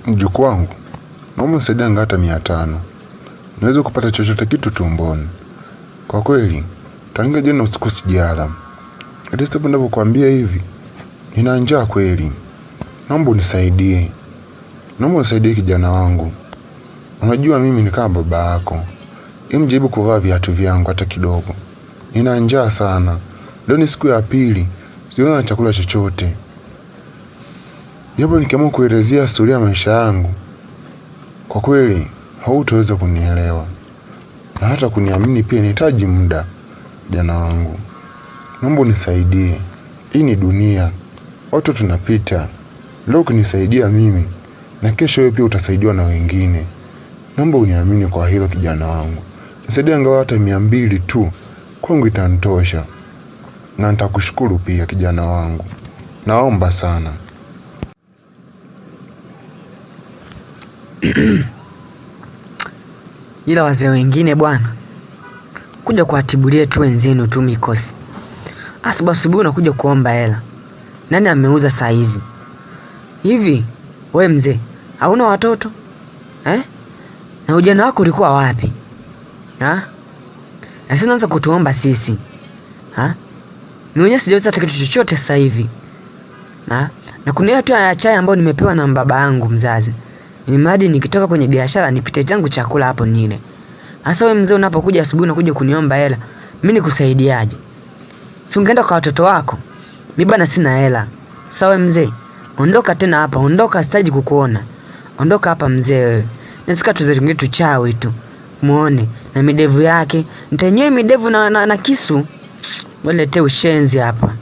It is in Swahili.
Mjukuu wangu, naomba unisaidie hata 500. Naweza kupata chochote kitu tumboni. Kwa kweli, tangia jana usiku sijala. Hadi sasa ninapokuambia hivi, nina njaa kweli. Naomba unisaidie. Naomba unisaidie kijana wangu. Unajua mimi ni kama baba yako. Mjaribu kuvaa viatu vyangu hata kidogo. Nina njaa sana. Leo ni siku ya pili. Siona chakula chochote. Japo nikiamua kuelezea historia ya maisha yangu, kwa kweli hautaweza kunielewa. Na hata kuniamini pia inahitaji muda, jana wangu. Naomba unisaidie. Hii ni dunia. Watu tunapita. Leo ukinisaidia mimi, na kesho wewe pia utasaidiwa na wengine. Naomba uniamini kwa hilo kijana wangu. Nisaidie angalau hata 200 tu. Kwangu itanitosha. Na nitakushukuru pia kijana wangu. Naomba sana. Ila wazee wengine bwana, kuja kuatibulia tu wenzenu tu mikosi. Asubuhi unakuja kuomba hela. Nani ameuza saa hizi? Hivi wewe mzee, hauna watoto? Na ujana wako ulikuwa wapi? Na sasa unaanza kutuomba sisi. Mimi sijauza hata kitu chochote sasa hivi. Na kuna tu ya chai ambayo nimepewa na baba yangu mzazi. Ni mradi nikitoka kwenye biashara nipite zangu chakula hapo nile. Sasa wewe mzee unapokuja asubuhi unakuja kuniomba hela, mimi nikusaidiaje? Si ungeenda kwa watoto wako? Mimi bana sina hela. Sawa mzee, ondoka tena hapa, ondoka, sitaji kukuona. Ondoka hapa mzee wewe. Nataka tuzingie tuchawi tu. Muone na midevu yake. Nitenyewe midevu na kisu. Walete ushenzi hapa.